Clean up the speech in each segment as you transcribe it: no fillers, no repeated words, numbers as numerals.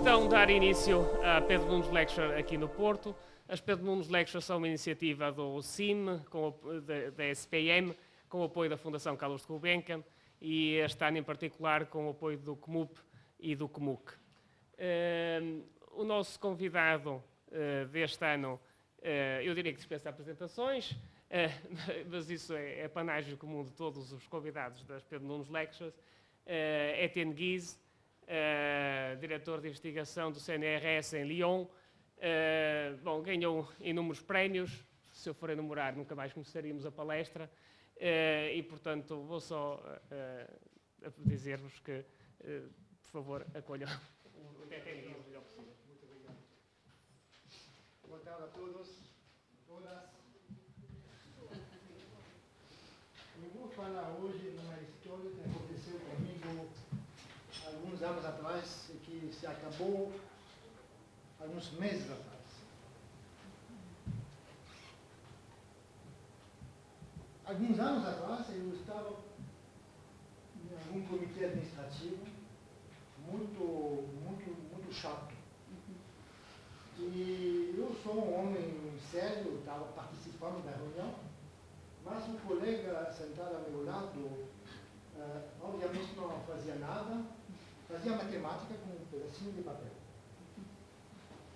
então dar início à Pedro Nunes Lecture aqui no Porto. As Pedro Nunes Lectures são uma iniciativa do CIM, da SPM, com o apoio da Fundação Carlos de Gulbenkian e este ano em particular com o apoio do CMUP e do CMUC. O nosso convidado deste ano, eu diria que dispensa apresentações, mas isso é panágio comum de todos os convidados das Pedro Nunes Lectures. Etienne Guise, diretor de investigação do CNRS em Lyon. Ganhou inúmeros prémios. Se eu for enumerar, nunca mais começaríamos a palestra. E, portanto, vou só dizer-vos que, por favor, acolham o Etienne Guise o melhor possível. Muito obrigado. Boa tarde a todos, todas. Eu vou falar hoje de uma história que aconteceu comigo alguns anos atrás e que se acabou alguns meses atrás. Alguns anos atrás eu estava em algum comitê administrativo muito chato. E eu sou um homem sério, estava participando da reunião, mas um colega sentado ao meu lado, obviamente não fazia nada, fazia matemática com um pedacinho de papel.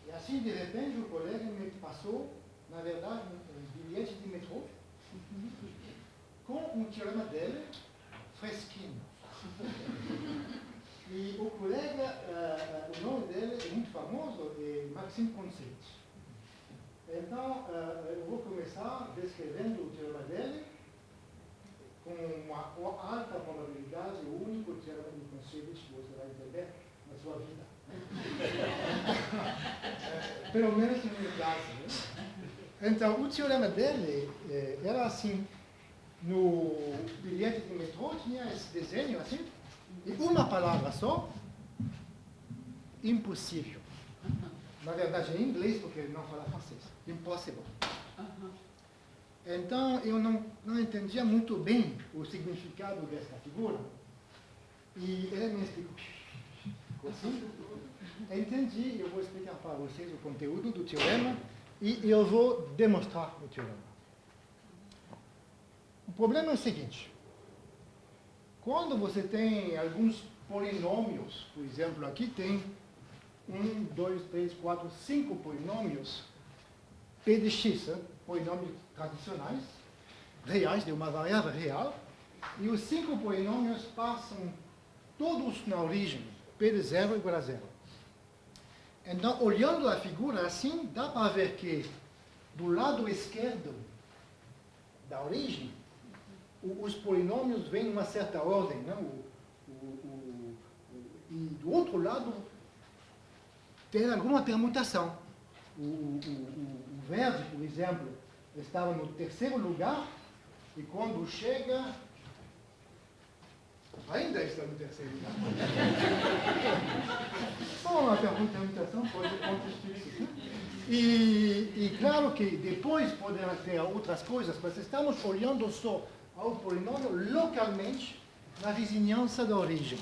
E assim, de repente, o colega me passou, na verdade, um bilhete de metrô, com um teorema dele, fresquinho. E o colega, o nome dele é muito famoso, é Maxime Concept. Então, eu vou começar descrevendo o teorema dele, com uma alta probabilidade, o único teorema de Concept que você vai entender na sua vida. Pelo menos no meu caso. Né? Então, o teorema dele era assim, no bilhete de metrô tinha esse desenho assim, e uma palavra só, impossível. Na verdade, em inglês, porque ele não fala francês. Impossible. Então, eu não entendia muito bem o significado desta figura. E ele me explicou. Assim, entendi, eu vou explicar para vocês o conteúdo do teorema e eu vou demonstrar o teorema. O problema é o seguinte. Quando você tem alguns polinômios, por exemplo, aqui tem 1, 2, 3, 4, 5 polinômios P de x, polinômios tradicionais, reais, de uma variável real, e os 5 polinômios passam todos na origem, P de 0 igual a 0. Então, olhando a figura assim, dá para ver que do lado esquerdo da origem, os polinômios vêm em uma certa ordem, né? E do outro lado tem alguma permutação. O verde, por exemplo, estava no terceiro lugar e quando chega, ainda está no terceiro lugar. Bom, uma permutação pode acontecer isso. Né? E claro que depois poderá ter outras coisas, mas estamos olhando só ao polinômio localmente na vizinhança da origem.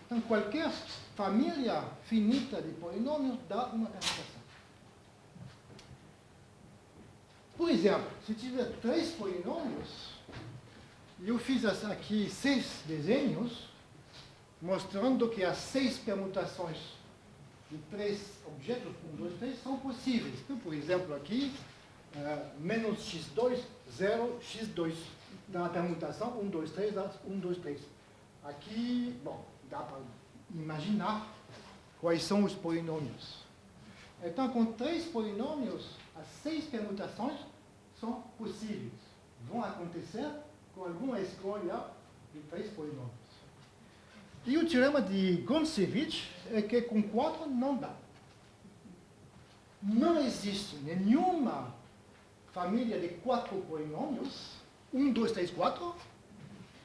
Então, qualquer família finita de polinômios dá uma permutação. Por exemplo, se tiver 3 polinômios, eu fiz aqui 6 desenhos, mostrando que as 6 permutações de 3 objetos, 1, 2, 3, são possíveis. Então, por exemplo, aqui, menos x2, 0, x2. Dá a permutação 1, 2, 3, dá 1, 2, 3. Aqui, bom, dá para imaginar quais são os polinômios. Então, com 3 polinômios, as 6 permutações são possíveis. Vão acontecer com alguma escolha de 3 polinômios. E o teorema de Gončević é que com 4 não dá. Não existe nenhuma família de 4 polinômios, 1, 2, 3, 4,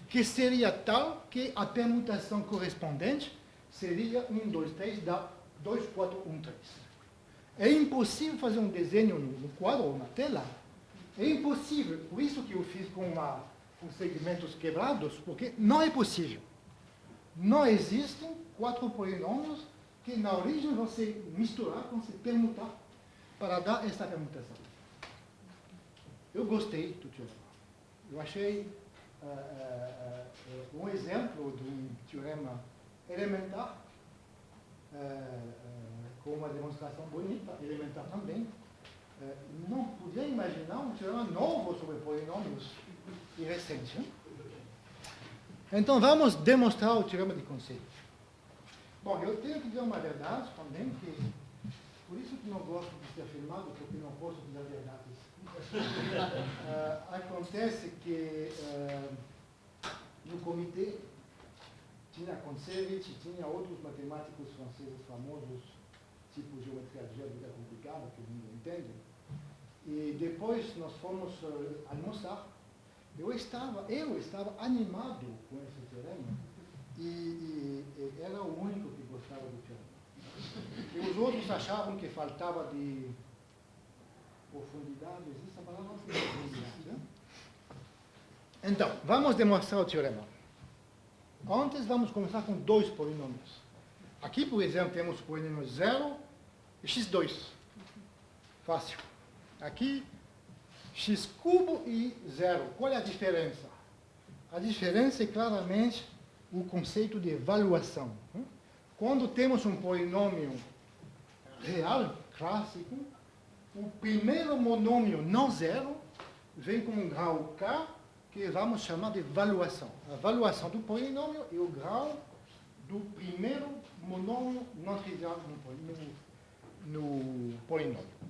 que seria tal que a permutação correspondente seria 1, 2, 3, dá 2, 4, 1, 3. É impossível fazer um desenho no quadro ou na tela. É impossível. Por isso que eu fiz com segmentos quebrados, porque não é possível. não existem 4 polinômios que na origem vão se misturar, vão se permutar para dar esta permutação. Eu gostei do teorema. Eu achei um exemplo de um teorema elementar, com uma demonstração bonita, elementar também. Não podia imaginar um teorema novo sobre polinômios e recente. Hein? Então, vamos demonstrar o teorema de conceito. Bom, eu tenho que dizer uma verdade também, que por isso que não gosto de ser filmado, porque não posso dizer verdades. Acontece que no comitê tinha Kontsevich, tinha outros matemáticos franceses famosos, tipo geometria álgebra complicada, que ninguém entende. E depois nós fomos almoçar. Eu estava animado com esse teorema e era o único que gostava do teorema. E os outros achavam que faltava de profundidade, existe a palavra profundidade, né? Então, vamos demonstrar o teorema. Antes, vamos começar com 2 polinômios. Aqui, por exemplo, temos o polinômio 0 e x2. Fácil. Aqui, x cubo e 0. Qual é a diferença? A diferença é claramente o conceito de evaluação. Quando temos um polinômio real, clássico, o primeiro monômio não zero vem com um grau k, que vamos chamar de evaluação. A evaluação do polinômio é o grau do primeiro monômio não trivial no polinômio.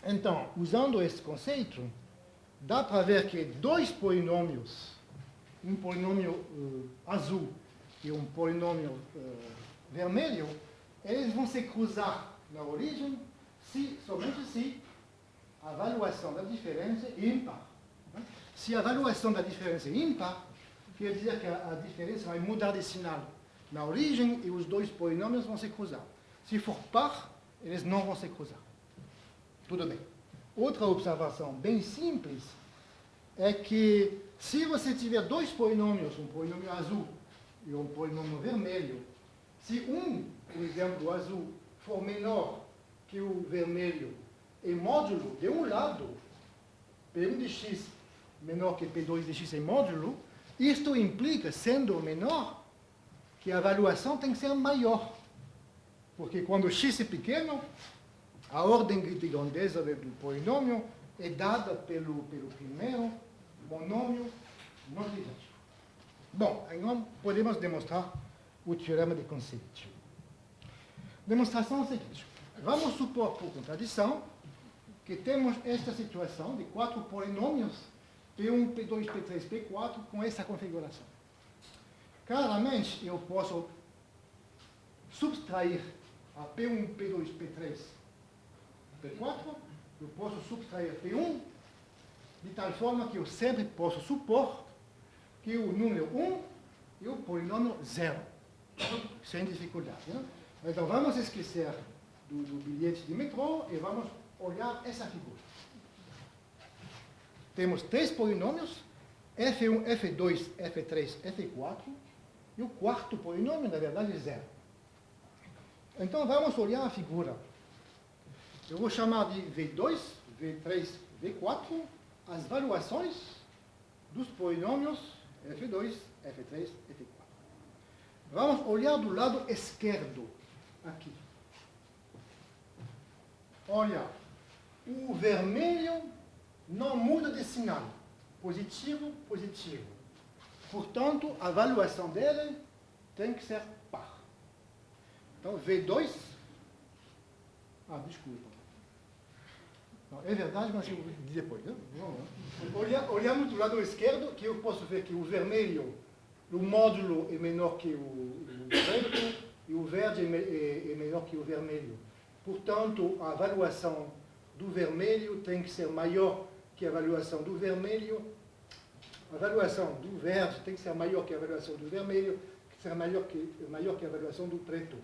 Então, usando esse conceito, dá para ver que 2 polinômios, um polinômio azul e um polinômio vermelho, eles vão se cruzar na origem somente se a avaliação da diferença é ímpar. Se a avaliação da diferença é ímpar, quer dizer que a diferença vai mudar de sinal na origem e os 2 polinômios vão se cruzar. Se for par, eles não vão se cruzar. Tudo bem. Outra observação bem simples é que se você tiver 2 polinômios, um polinômio azul e um polinômio vermelho, se por exemplo, o azul for menor que o vermelho em módulo de um lado, P1 de x menor que P2 de x em módulo, isto implica, sendo menor, que a avaliação tem que ser maior. Porque quando x é pequeno, a ordem de grandeza do polinômio é dada pelo primeiro monômio não negativo. Bom, então podemos demonstrar o teorema de conceito. Demonstração seguinte. Vamos supor, por contradição, que temos esta situação de 4 polinômios, P1, P2, P3, P4, com essa configuração. Claramente, eu posso subtrair a P1, P2, P3, P4, eu posso subtrair P1 de tal forma que eu sempre posso supor que o número 1 é o polinômio 0, sem dificuldade. Né? Então, vamos esquecer do bilhete de metrô e vamos olhar essa figura. Temos 3 polinômios, F1, F2, F3, F4, e o quarto polinômio, na verdade, é 0. Então, vamos olhar a figura. Eu vou chamar de V2, V3, V4, as valuações dos polinômios F2, F3, F4. Vamos olhar do lado esquerdo, aqui. Olha, o vermelho não muda de sinal. Positivo, positivo. Portanto, a avaliação dele tem que ser par. Então, V2... desculpa. Não, é verdade, mas eu vou dizer depois. Né? Olhamos do lado esquerdo, que eu posso ver que o vermelho, o módulo é menor que o preto, e o verde é menor que o vermelho. Portanto, a avaliação do vermelho tem que ser maior que a avaliação do vermelho. A avaliação do verde tem que ser maior que a avaliação do vermelho, que será maior que a avaliação do preto.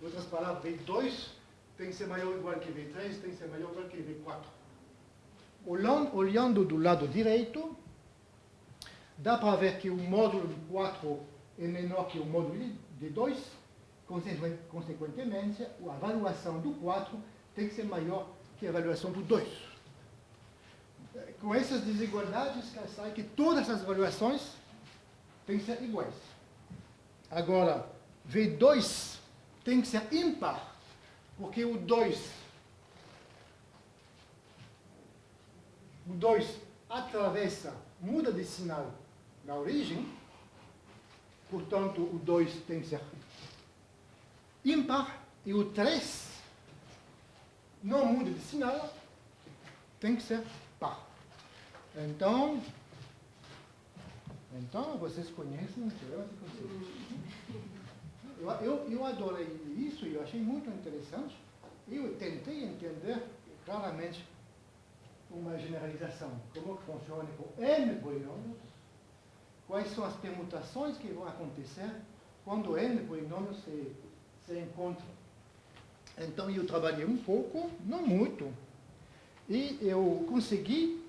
Em outras palavras, V2 tem que ser maior ou igual que V3, tem que ser maior ou igual que V4. Olhando do lado direito, dá para ver que o módulo de 4 é menor que o módulo de 2, consequentemente, a avaliação do 4 tem que ser maior que a avaliação do 2. Com essas desigualdades, sai que todas as avaliações têm que ser iguais. Agora, V2 tem que ser ímpar, porque o 2 atravessa, muda de sinal na origem, portanto, o 2 tem que ser ímpar, e o 3 não muda de sinal, tem que ser par. Então vocês conhecem o teorema de Conseil. Eu adorei isso, eu achei muito interessante. Eu tentei entender claramente uma generalização, como funciona com N polinômios, quais são as permutações que vão acontecer quando N polinômios se encontram. Então eu trabalhei um pouco, não muito, e eu consegui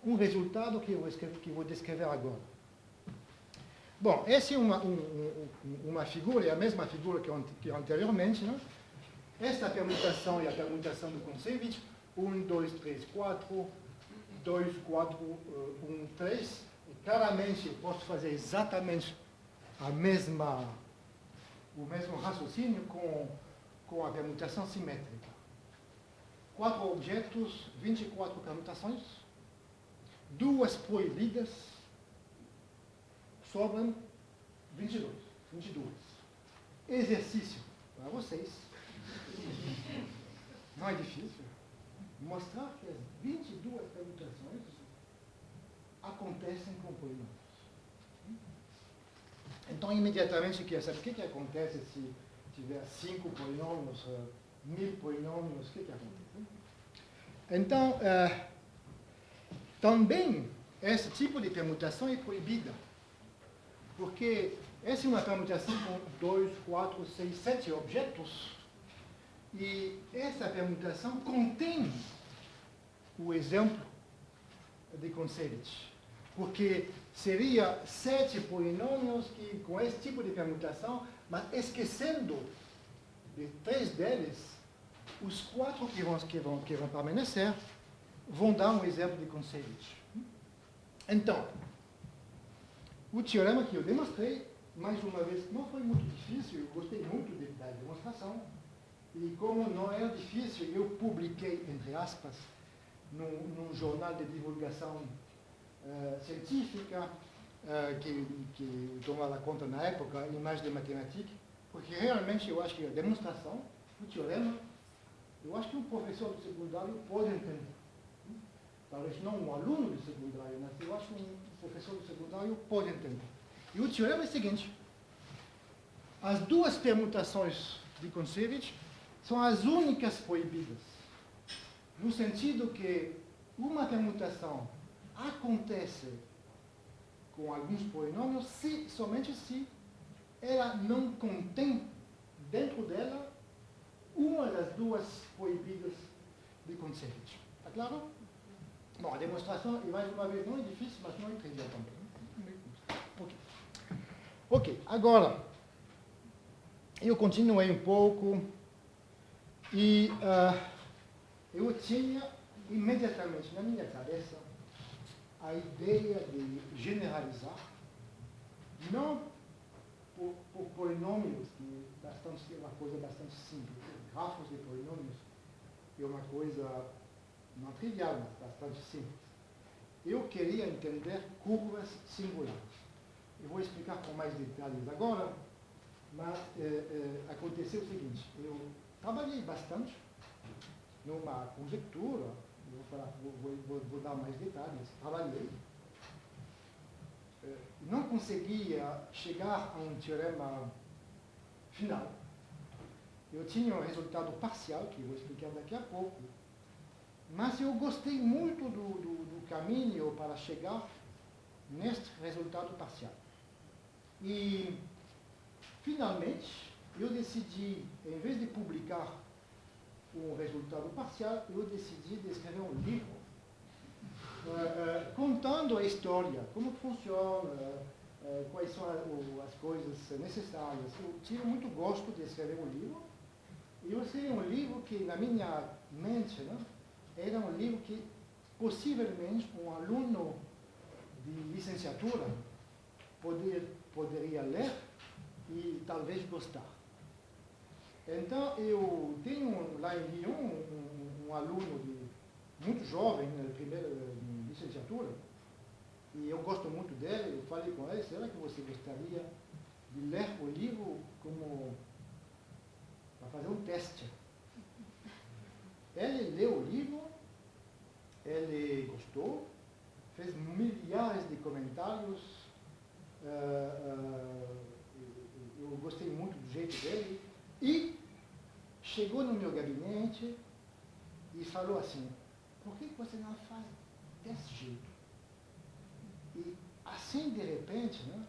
um resultado que eu vou descrever agora. Bom, essa é uma figura, é a mesma figura que anteriormente, né? Esta permutação é a permutação do Kontsevich, 1, 2, 3, 4, 2, 4, 1, 3. E claramente eu posso fazer exatamente o mesmo raciocínio com a permutação simétrica. 4 objetos, 24 permutações, 2 proibidas, sobram 22. Exercício para vocês. Não é difícil. Mostrar que as 22 permutações acontecem com polinômios. Então, imediatamente, quer saber o que acontece se tiver 5 polinômios, 1000 polinômios, o que acontece? Então, também, esse tipo de permutação é proibida, porque essa é uma permutação com 2, 4, 6, 7 objetos, e essa permutação contém o exemplo de Kontsevich, porque seria 7 polinômios que, com esse tipo de permutação, mas esquecendo de 3 deles, os 4 que vão permanecer vão dar um exemplo de Kontsevich. Então, o teorema que eu demonstrei, mais uma vez, não foi muito difícil, eu gostei muito da demonstração, e como não era difícil, eu publiquei, entre aspas, num jornal de divulgação científica, que eu tomava conta na época, Imagem de Matemática, porque realmente eu acho que a demonstração, o teorema, eu acho que um professor do secundário pode entender. Talvez não um aluno do secundário, mas eu acho que um professor do secundário pode entender. E o teorema é o seguinte: as 2 permutações de Kontsevich são as únicas proibidas, no sentido que uma permutação acontece com alguns polinômios somente se ela não contém dentro dela uma das 2 proibidas de Kontsevich. Está claro? Bom, a demonstração, e mais uma vez, não é difícil, mas não é trivial também. Ok, agora, eu continuei um pouco e eu tinha imediatamente na minha cabeça a ideia de generalizar, não por polinômios, que é uma coisa bastante simples. Grafos de polinômios é uma coisa não trivial, mas bastante simples. Eu queria entender curvas singulares. Eu vou explicar com mais detalhes agora, mas aconteceu o seguinte: eu trabalhei bastante numa conjectura, vou dar mais detalhes, trabalhei, não conseguia chegar a um teorema final. Eu tinha um resultado parcial, que eu vou explicar daqui a pouco, mas eu gostei muito do caminho para chegar neste resultado parcial. E, finalmente, eu decidi, em vez de publicar um resultado parcial, eu decidi de escrever um livro contando a história, como funciona, quais são as coisas necessárias. Eu tive muito gosto de escrever um livro, e eu escrevi um livro que, na minha mente, né, era um livro que, possivelmente, um aluno de licenciatura poderia ler e talvez gostar. Então, eu tenho lá em Lyon um aluno muito jovem, na primeira licenciatura, e eu gosto muito dele. Eu falei com ele: será que você gostaria de ler o livro como para fazer um teste? Ele leu o livro, ele gostou, fez milhares de comentários, eu gostei muito do jeito dele, e chegou no meu gabinete e falou assim: por que você não faz desse jeito? E assim, de repente, né,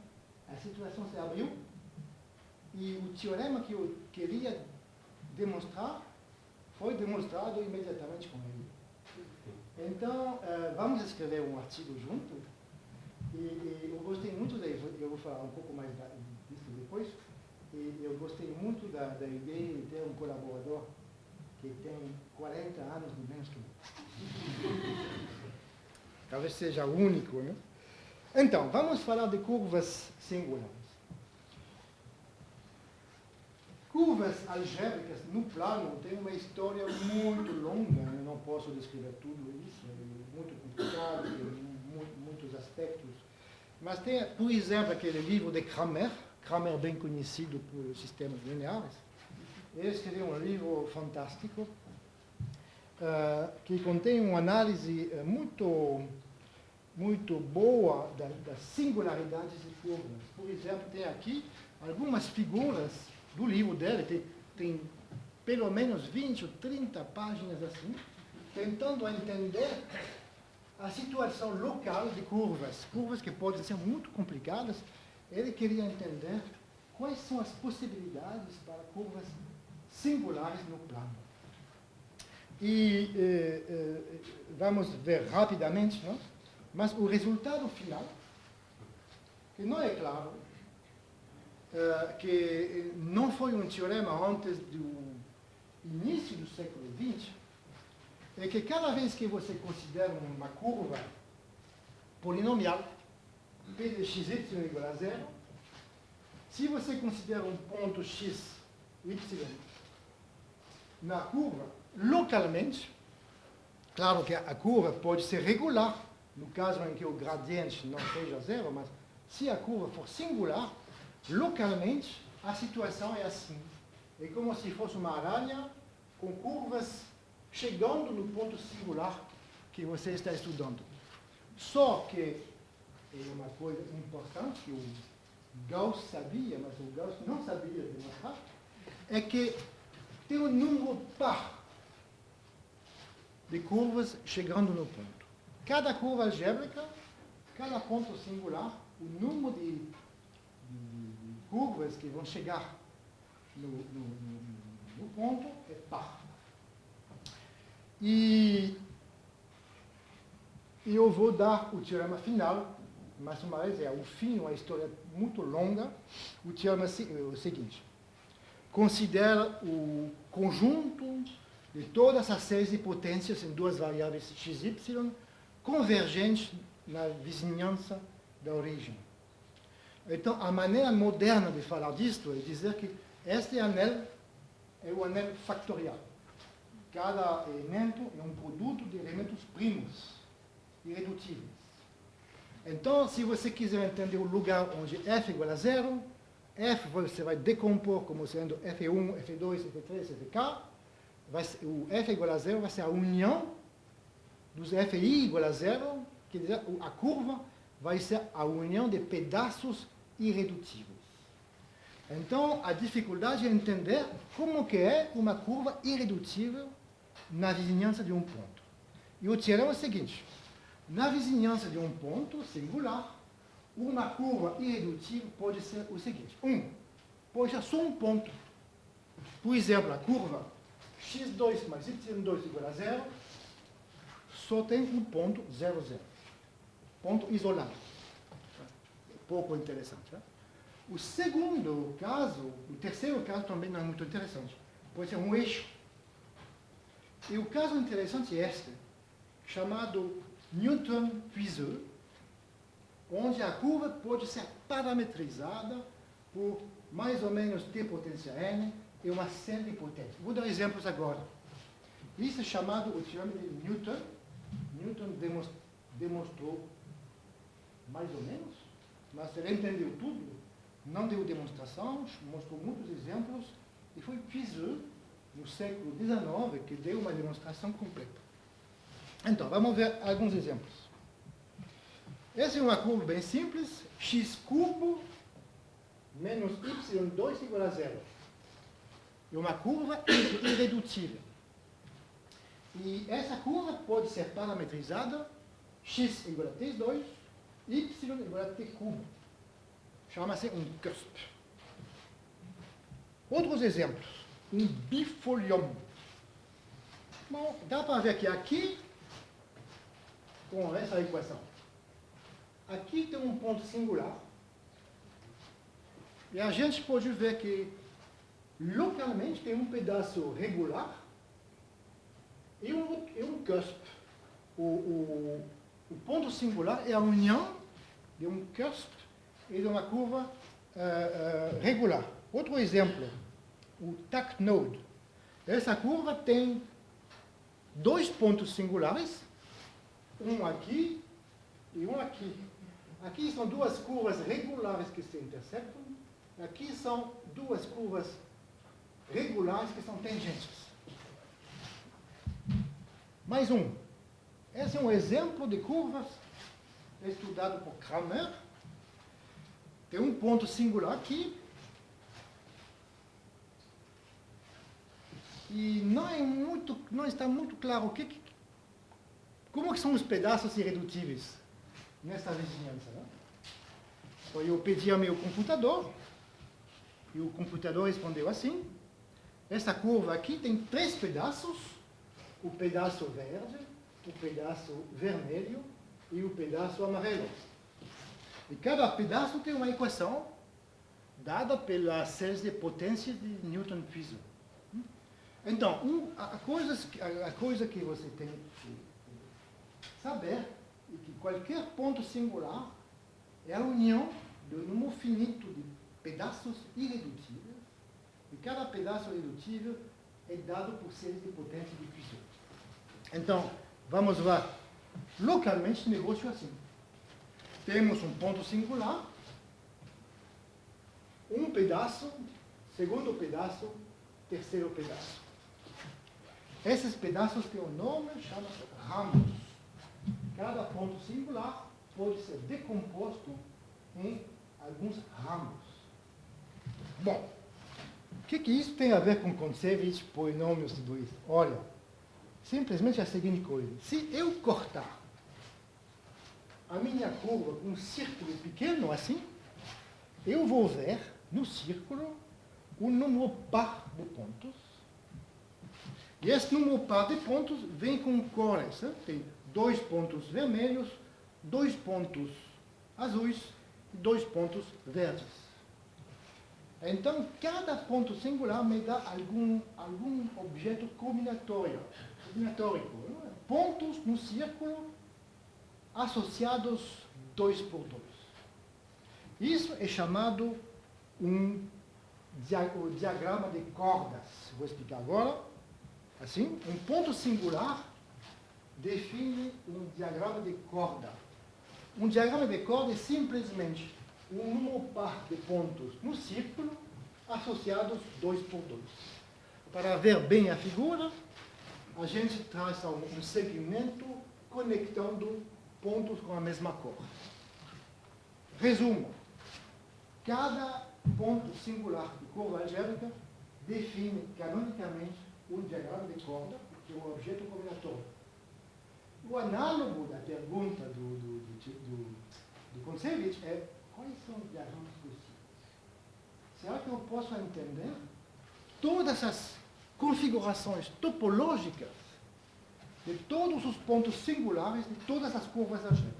a situação se abriu, e o teorema que eu queria demonstrar foi demonstrado imediatamente com ele. Então, vamos escrever um artigo junto, e eu gostei muito eu vou falar um pouco mais disso depois, e eu gostei muito da ideia de ter um colaborador que tem 40 anos de menos que eu. Talvez seja o único, né? Então, vamos falar de curvas singulares. Curvas algébricas no plano têm uma história muito longa, eu não posso descrever tudo isso, é muito complicado, tem muitos aspectos. Mas tem, por exemplo, aquele livro de Cramer bem conhecido por sistemas lineares. Ele escreveu um livro fantástico, que contém uma análise muito boa das singularidades de curvas. Por exemplo, tem aqui algumas figuras do livro dele, tem pelo menos 20 ou 30 páginas assim, tentando entender a situação local de curvas que podem ser muito complicadas. Ele queria entender quais são as possibilidades para curvas singulares no plano. E vamos ver rapidamente, não? Mas o resultado final, que não é claro, que não foi um teorema antes do início do século XX, é que cada vez que você considera uma curva polinomial, p de xy igual a zero, se você considera um ponto x, y, na curva, localmente, claro que a curva pode ser regular, no caso em que o gradiente não seja zero, mas se a curva for singular, localmente, a situação é assim. É como se fosse uma aranha com curvas chegando no ponto singular que você está estudando. Só que é uma coisa importante que o Gauss sabia, mas o Gauss não sabia demonstrar, é que tem um número par de curvas chegando no ponto. Cada curva algébrica, cada ponto singular, o número de curvas que vão chegar no ponto é par. E eu vou dar o teorema final, mais uma vez, é o fim, uma história muito longa. O teorema é o seguinte: considera o conjunto de todas as 6 hipotências em duas variáveis x e y convergentes na vizinhança da origem. Então, a maneira moderna de falar disto é dizer que este anel é o anel factorial. Cada elemento é um produto de elementos primos, irredutíveis. Então, se você quiser entender o lugar onde f é igual a zero, f você vai decompor como sendo f1, f2, f3, fk. O f é igual a zero vai ser a união dos fi igual a zero, quer dizer, a curva vai ser a união de pedaços irredutíveis. Então, a dificuldade é entender como que é uma curva irredutível na vizinhança de um ponto. E o teorema é o seguinte: na vizinhança de um ponto singular, uma curva irredutível pode ser o seguinte: pode ser só um ponto. Por exemplo, a curva x2 mais y2 igual a zero só tem um ponto, 0, 0. Ponto isolado. pouco interessante. Né? O segundo caso, o terceiro caso também não é muito interessante. Pode ser um eixo. E o caso interessante é este, chamado Newton-Puiseux, onde a curva pode ser parametrizada por mais ou menos t potência n e uma série de potências. Vou dar exemplos agora. Isso é chamado o teorema de Newton. Newton demonstrou mais ou menos, mas ele entendeu tudo. Não deu demonstração, mostrou muitos exemplos, e foi Puiseux, no século XIX, que deu uma demonstração completa. Então, vamos ver alguns exemplos. Essa é uma curva bem simples, x cubo menos y2 igual a zero. É uma curva irredutível. E essa curva pode ser parametrizada, x igual a t2, y igual a t cubo. Chama-se um cusp. Outros exemplos. Um bifolium. Bom, dá para ver que aqui, com essa equação, aqui tem um ponto singular. E a gente pode ver que localmente tem um pedaço regular e um cusp. O ponto singular é a união de um cusp e de uma curva regular. Outro exemplo, o takt node. Essa curva tem dois pontos singulares, um aqui e um aqui. Aqui são duas curvas regulares que se intersectam. Aqui são duas curvas regulares que são tangentes. Mais um. Esse é um exemplo de curvas estudado por Cramer. Tem um ponto singular aqui. E não está muito claro como que são os pedaços irredutíveis nessa vizinhança. Né? Então, eu pedi ao meu computador, e o computador respondeu assim. Essa curva aqui tem três pedaços, o pedaço verde, o pedaço vermelho e o pedaço amarelo. E cada pedaço tem uma equação dada pelas séries de potência de Newton-Puiseux. Então, a coisa que você tem que saber é que qualquer ponto singular é a união de um número finito de pedaços irredutíveis, e cada pedaço irredutível é dado por séries de potência de Puiseux. Então, vamos ver localmente o negócio assim. Temos um ponto singular, um pedaço, segundo pedaço, terceiro pedaço. Esses pedaços têm um nome, chama-se ramos. Cada ponto singular pode ser decomposto em alguns ramos. Bom, o que isso tem a ver com Kontsevich, polinômios e tudo isso? Olha, simplesmente a seguinte coisa. Se eu cortar a minha curva com um círculo pequeno assim, eu vou ver no círculo um número par de pontos. E esse número par de pontos vem com cores. Né? Tem 2 pontos vermelhos, 2 pontos azuis e 2 pontos verdes. Então, cada ponto singular me dá algum objeto combinatório. Pontos no círculo associados 2 por 2. Isso é chamado o diagrama de cordas. Vou explicar agora. Assim, um ponto singular define um diagrama de corda. Um diagrama de corda é simplesmente um número par de pontos no círculo associados 2 por 2. Para ver bem a figura, a gente traça um segmento conectando pontos com a mesma cor. Resumo. Cada ponto singular de curva algébrica define canonicamente um diagrama de corda, que é um objeto combinatório. O análogo da pergunta do Kontsevich é: quais são os diagramas possíveis? Será que eu posso entender todas as configurações topológicas de todos os pontos singulares de todas as curvas algébricas?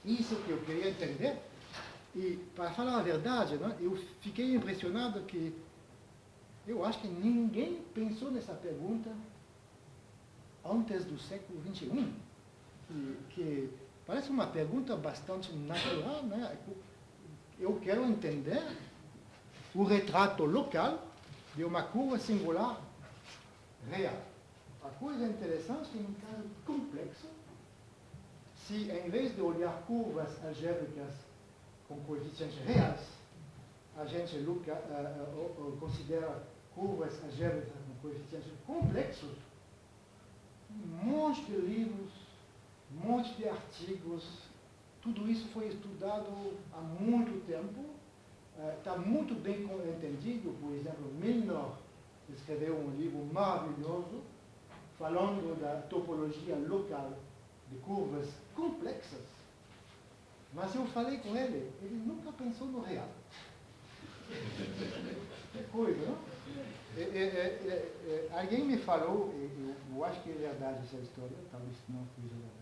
Isso que eu queria entender E, para falar a verdade, né, eu fiquei impressionado que eu acho que ninguém pensou nessa pergunta antes do século XXI, que parece uma pergunta bastante natural, né? Eu quero entender o retrato local de uma curva singular real. A coisa interessante é que, em um caso complexo, se em vez de olhar curvas algébricas com coeficientes reais, a gente considera curvas algébricas com coeficientes complexos, um monte de livros, um monte de artigos, tudo isso foi estudado há muito tempo, está muito bem entendido. Por exemplo, Milnor escreveu um livro maravilhoso falando da topologia local de curvas complexas. Mas eu falei com ele, ele nunca pensou no real. Que coisa, não? Alguém me falou, eu acho que é verdade essa história, talvez não seja verdade.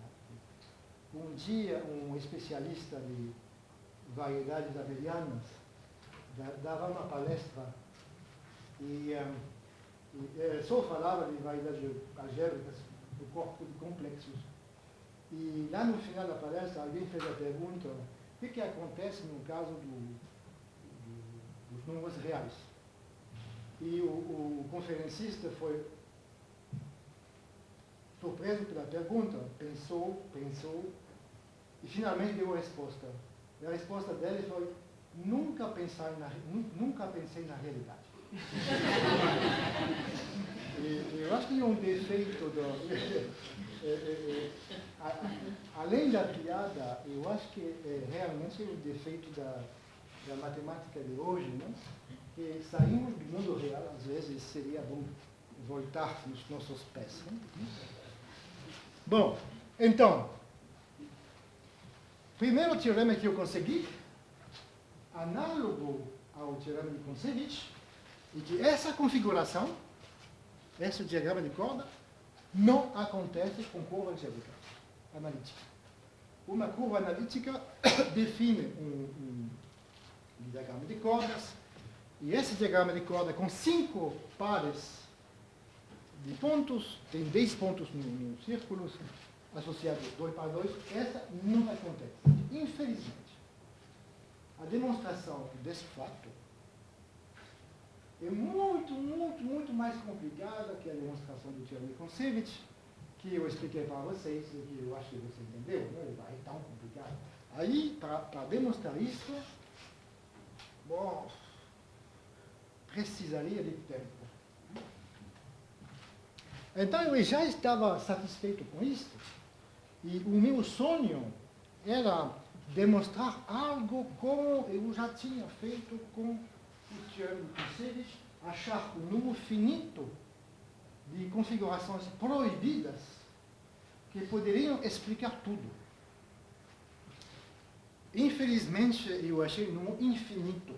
Um dia, um especialista de variedades abelianas dava uma palestra e só falava de variedades algébricas do corpo de complexos. E lá no final da palestra, alguém fez a pergunta: o que acontece no caso dos números reais? E o conferencista foi surpreso pela pergunta, pensou, e finalmente deu a resposta. E a resposta dele foi: nunca pensei na realidade. Eu acho que é um defeito além da piada, eu acho que realmente é um defeito da matemática de hoje, né? Que saímos do mundo real, às vezes seria bom voltar nos nossos pés. Né? Bom, então, primeiro teorema que eu consegui, análogo ao teorema de Kontsevich, e que essa configuração, esse diagrama de corda, não acontece com curva algébrica analítica. Uma curva analítica define um diagrama de cordas, e esse diagrama de corda com 5 pares de pontos, tem 10 pontos no círculo, associados 2 para 2, essa não acontece. Infelizmente, a demonstração desse fato é muito mais complicada que a demonstração do teorema de Kontsevich, que eu expliquei para vocês, e que eu acho que você entendeu, não é tão complicado. Aí, para demonstrar isso, bom, precisaria de tempo. Então, eu já estava satisfeito com isso, e o meu sonho era demonstrar algo como eu já tinha feito com o teorema de Kontsevich, achar um número finito de configurações proibidas que poderiam explicar tudo. Infelizmente, eu achei um número infinito.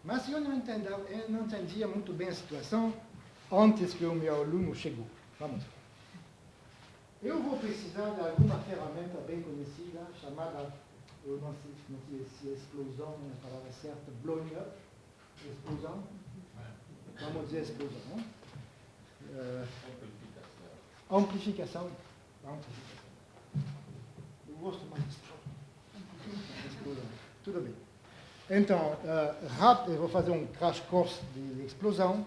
Mas eu não entendia muito bem a situação antes que o meu aluno chegou. Vamos. Eu vou precisar de alguma ferramenta bem conhecida, chamada, eu não sei se explosão é a palavra certa, blowing up, explosão. Vamos dizer explosão, não? Amplificação. Eu gosto mais de explosão. Tudo bem. Então, rápido, eu vou fazer um crash course de explosão.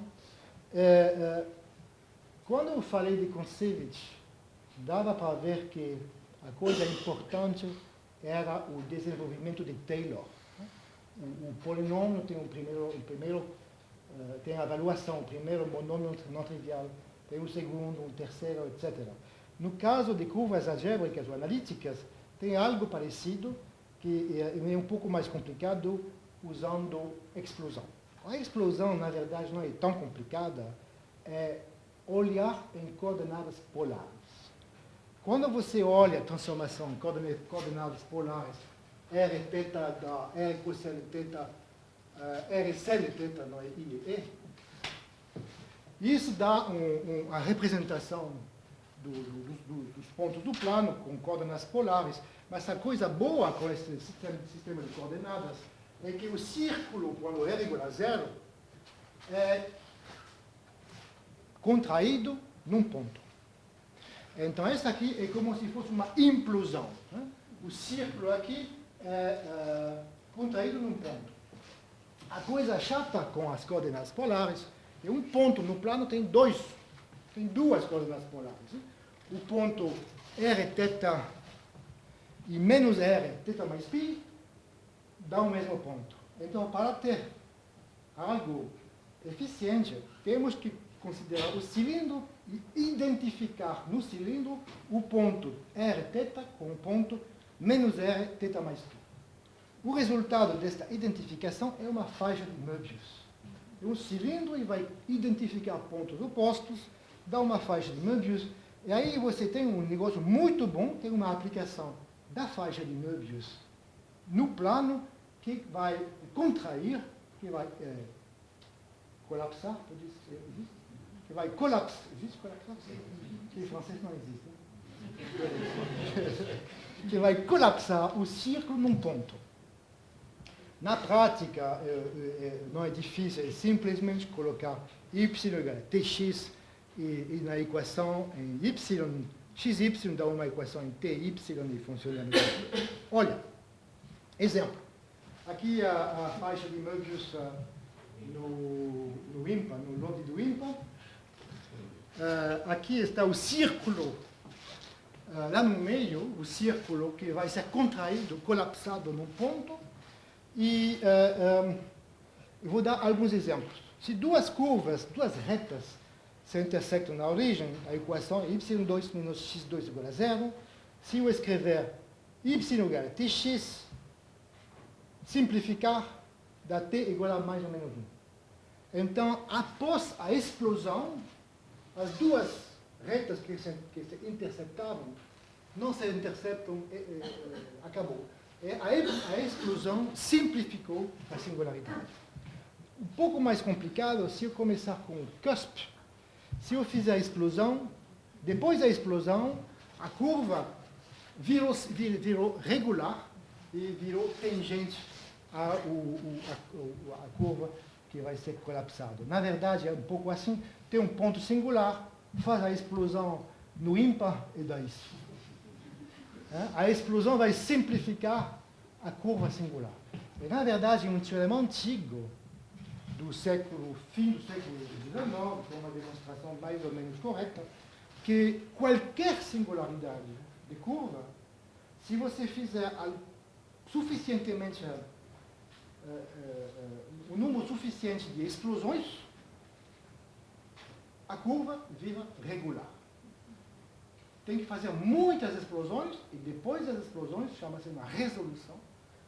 Quando eu falei de Kontsevich, dava para ver que a coisa importante era o desenvolvimento de Taylor. O polinômio tem tem a avaliação, o primeiro monômio não trivial, tem o segundo, o terceiro, etc. No caso de curvas algébricas ou analíticas, tem algo parecido, que é um pouco mais complicado usando explosão. A explosão, na verdade, não é tão complicada, é olhar em coordenadas polares. Quando você olha a transformação em coordenadas polares, R θ da R cosseno θ, R seno θ não é I e E, isso dá a representação dos pontos do plano com coordenadas polares, Mas a coisa boa com esse sistema de coordenadas é que o círculo, quando é igual a zero, é contraído num ponto. Então, essa aqui é como se fosse uma implosão. Né? O círculo aqui é contraído num ponto. A coisa chata com as coordenadas polares é um ponto no plano tem duas coordenadas polares. Né? O ponto r θ e menos r, θ mais π, dá o mesmo ponto. Então, para ter algo eficiente, temos que considerar o cilindro e identificar no cilindro o ponto rθ com o ponto menos r, θ mais π. O resultado desta identificação é uma faixa de Möbius. É um cilindro e vai identificar pontos opostos, dá uma faixa de Möbius, e aí você tem um negócio muito bom, tem uma aplicação da faixa de Möbius no plano que vai contrair, que vai colapsar, que vai colapsar, existe colapsar? Que em francês não existe. Né? Que vai colapsar o círculo num ponto. Na prática, não é difícil, é simplesmente colocar y igual a tx e na equação em y, xy dá uma equação em ty e funciona. Olha, exemplo. Aqui a faixa de Möbius no ímpar, no lode do ímpar. Aqui está o círculo, lá no meio, o círculo que vai ser contraído, colapsado num ponto. E eu vou dar alguns exemplos. Se duas curvas, duas retas, se intersectam na origem, a equação é y2 menos x2 igual a zero. Se eu escrever y igual a tx, simplificar, dá t igual a mais ou menos 1. Então, após a explosão, as duas retas que se interceptavam não se interceptam, acabou. A explosão simplificou a singularidade. Um pouco mais complicado se eu começar com o cusp. Se eu fizer a explosão, depois da explosão, a curva virou regular e virou tangente à curva que vai ser colapsada. Na verdade, é um pouco assim, tem um ponto singular, faz a explosão no ímpar e dá isso. A explosão vai simplificar a curva singular. E, na verdade, um teorema antigo fim do século XIX, com uma demonstração mais ou menos correta, que qualquer singularidade de curva, se você fizer suficientemente um número suficiente de explosões, a curva vira regular. Tem que fazer muitas explosões, e depois das explosões, chama-se uma resolução.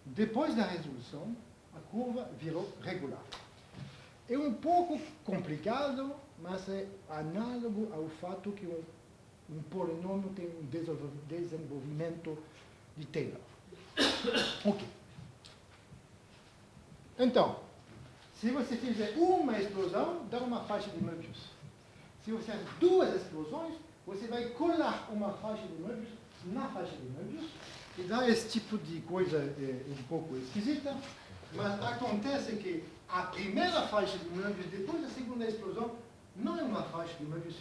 Depois da resolução, a curva virou regular. É um pouco complicado, mas é análogo ao fato que um polinômio tem um desenvolvimento de Taylor. Ok. Então, se você fizer uma explosão, dá uma faixa de Möbius. Se você fizer duas explosões, você vai colar uma faixa de Möbius na faixa de Möbius, e dá esse tipo de coisa um pouco esquisita, mas acontece que a primeira faixa de Möbius, depois da segunda explosão, não é uma faixa de Möbius,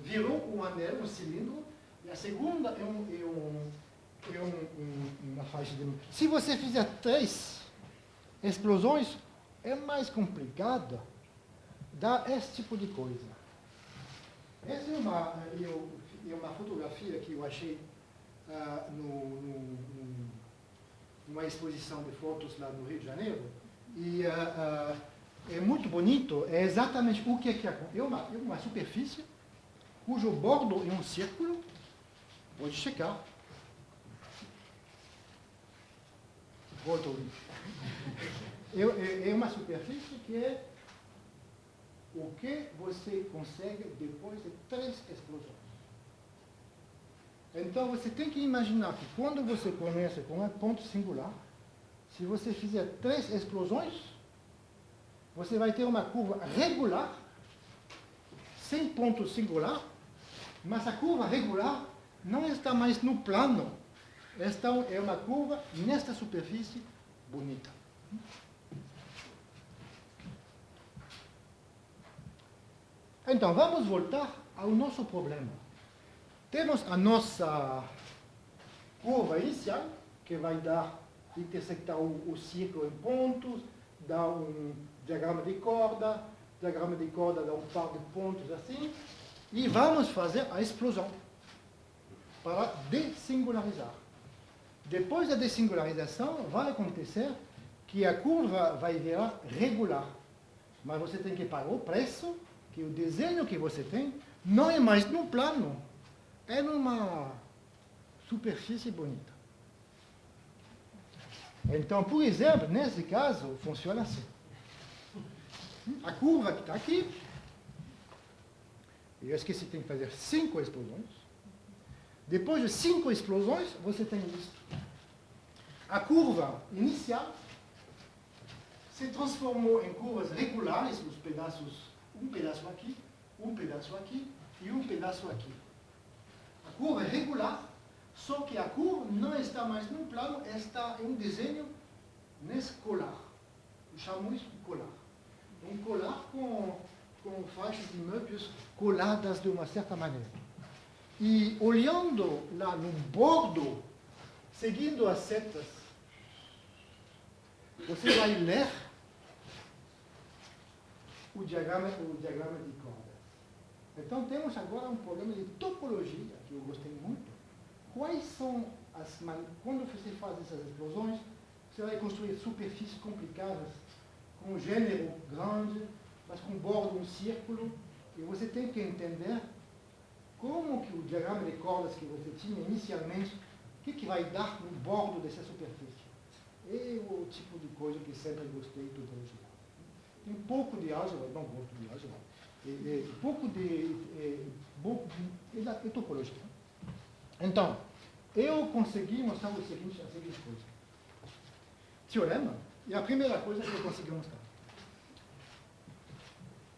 virou um anel, um cilindro, e a segunda é uma faixa de Möbius. Se você fizer 3 explosões, é mais complicado dar esse tipo de coisa. Essa é uma fotografia que eu achei numa exposição de fotos lá no Rio de Janeiro. E é muito bonito, é exatamente o que acontece. É uma superfície cujo bordo é um círculo, pode checar. É uma superfície que é o que você consegue depois de 3 explosões. Então, você tem que imaginar que quando você começa com um ponto singular, se você fizer 3 explosões, você vai ter uma curva regular, sem ponto singular, mas a curva regular não está mais no plano, Esta é uma curva nesta superfície bonita. Então, vamos voltar ao nosso problema. Temos a nossa curva inicial, que vai intersectar o círculo em pontos, dar um diagrama de corda dá um par de pontos assim, e vamos fazer a explosão para dessingularizar. Depois da dessingularização, vai acontecer que a curva vai virar regular. Mas você tem que pagar o preço, que o desenho que você tem não é mais num plano, é numa superfície bonita. Então, por exemplo, nesse caso, funciona assim. A curva que está aqui, eu esqueci, tem que fazer 5 explosões. Depois de 5 explosões, você tem isto. A curva inicial se transformou em curvas regulares, os pedaços, um pedaço aqui e um pedaço aqui. A curva é regular, só que a curva não está mais num plano, está em um desenho nesse colar. Chamamos isso de colar. Um colar com faixas de Möbius coladas de uma certa maneira. E olhando lá no bordo, seguindo as setas, você vai ler o diagrama de cordas. Então temos agora um problema de topologia, que eu gostei muito. Quais são quando você faz essas explosões, você vai construir superfícies complicadas, com um gênero grande, mas com bordo um círculo, e você tem que entender como que o diagrama de cordas que você tinha inicialmente, o que vai dar no bordo dessa superfície. É o tipo de coisa que sempre gostei de topologia. Tem um pouco de álgebra, não gosto de álgebra, pouco de topologia. Então, eu consegui mostrar a seguinte coisa. Teorema, é a primeira coisa que eu consegui mostrar.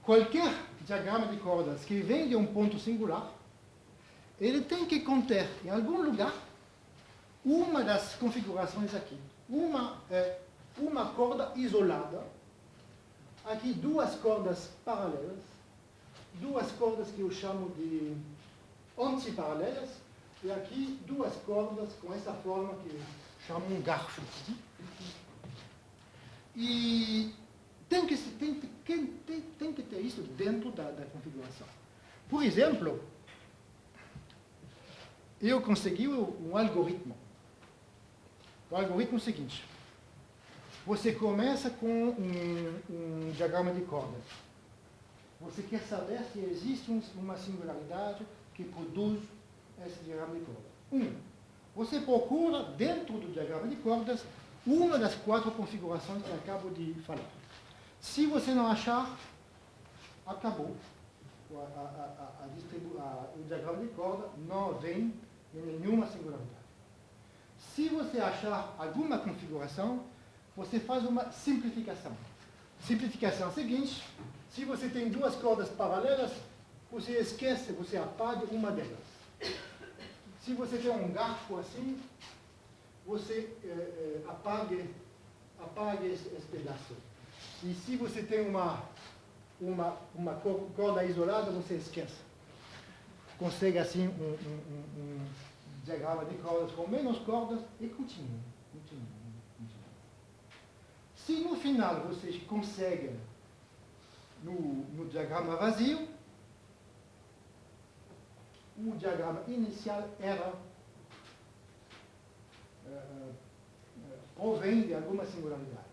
Qualquer diagrama de cordas que vem de um ponto singular, ele tem que conter, em algum lugar, uma das configurações aqui. Uma corda isolada, aqui 2 cordas paralelas, 2 cordas que eu chamo de antiparalelas, e aqui 2 cordas com essa forma que eu chamo um garfo. E tem que ter isso dentro da configuração. Por exemplo, eu consegui um algoritmo. O algoritmo é o seguinte. Você começa com um diagrama de cordas. Você quer saber se existe uma singularidade que produz esse diagrama de cordas. Você procura, dentro do diagrama de cordas, uma das 4 configurações que eu acabo de falar. Se você não achar, acabou. O diagrama de corda não vem em nenhuma singularidade. Se você achar alguma configuração, você faz uma simplificação. Simplificação é a seguinte: se você tem 2 cordas paralelas, você esquece, você apaga uma delas. Se você tem um garfo assim, você apaga esse pedaço. E se você tem uma corda isolada, você esquece. Consegue assim um diagrama de cordas com menos cordas e continua. Se no final vocês conseguem, no diagrama vazio, o diagrama inicial provém de alguma singularidade.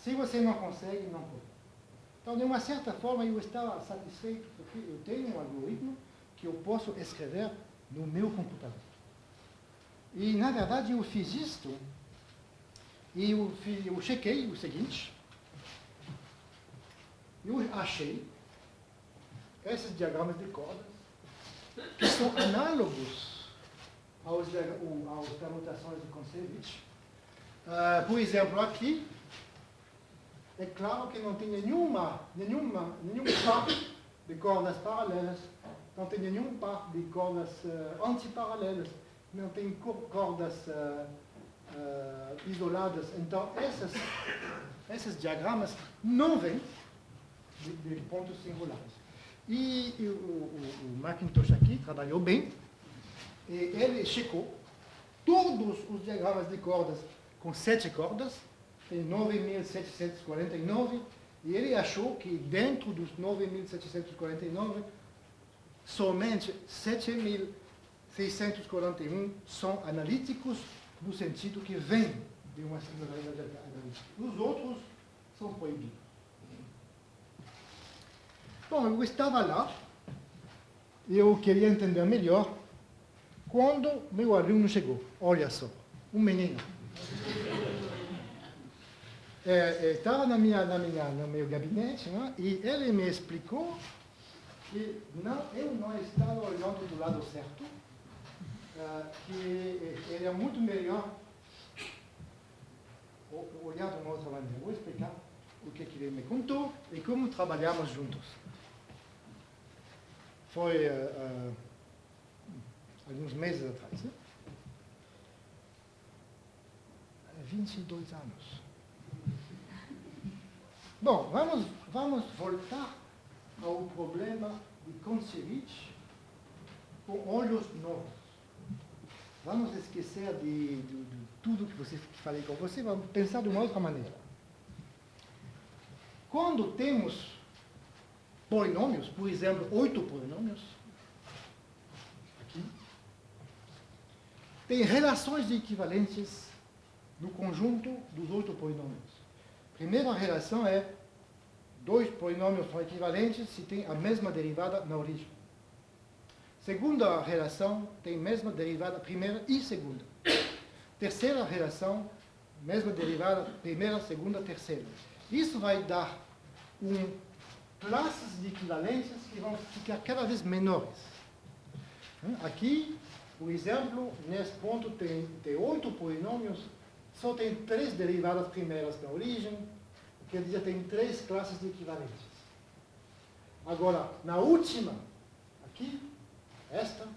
Se você não consegue, não pode. Então, de uma certa forma, eu estava satisfeito porque eu tenho um algoritmo que eu posso escrever no meu computador. E, na verdade, eu fiz isto e eu chequei o seguinte. Eu achei esses diagramas de cordas que são análogos às permutações de Kontsevich. Por exemplo, aqui, é claro que não tem nenhum par de cordas paralelas, não tem nenhum par de cordas antiparalelas. não tem cordas isoladas. Então, esses diagramas não vêm de pontos singulares. E o Macintosh aqui trabalhou bem, e ele checou todos os diagramas de cordas com 7 cordas, tem 9.749, e ele achou que dentro dos 9.749, somente 7.641 são analíticos, no sentido que vêm de uma singularidade analítica. Os outros são proibidos. Bom, eu estava lá, e eu queria entender melhor, quando meu aluno chegou. Olha só, um menino. Estava no meu gabinete, né, e ele me explicou que eu não estava olhando do lado certo, que ele é muito melhor olhar de uma outra maneira. Vou explicar o que ele me contou e como trabalhamos juntos. Foi alguns meses atrás, né? 22 anos. Bom, vamos voltar ao problema de Concevich com olhos novos. Vamos esquecer de tudo que falei com você, vamos pensar de uma outra maneira. Quando temos polinômios, por exemplo, 8 polinômios, aqui, tem relações de equivalências no conjunto dos 8 polinômios. Primeira relação é 2 polinômios são equivalentes se tem a mesma derivada na origem. Segunda relação tem mesma derivada primeira e segunda. Terceira relação, mesma derivada primeira, segunda, terceira. Isso vai dar classes de equivalências que vão ficar cada vez menores. Aqui, por exemplo, nesse ponto tem 8 polinômios, só tem 3 derivadas primeiras na origem, quer dizer, tem 3 classes de equivalências. Agora, na última, aqui, esta,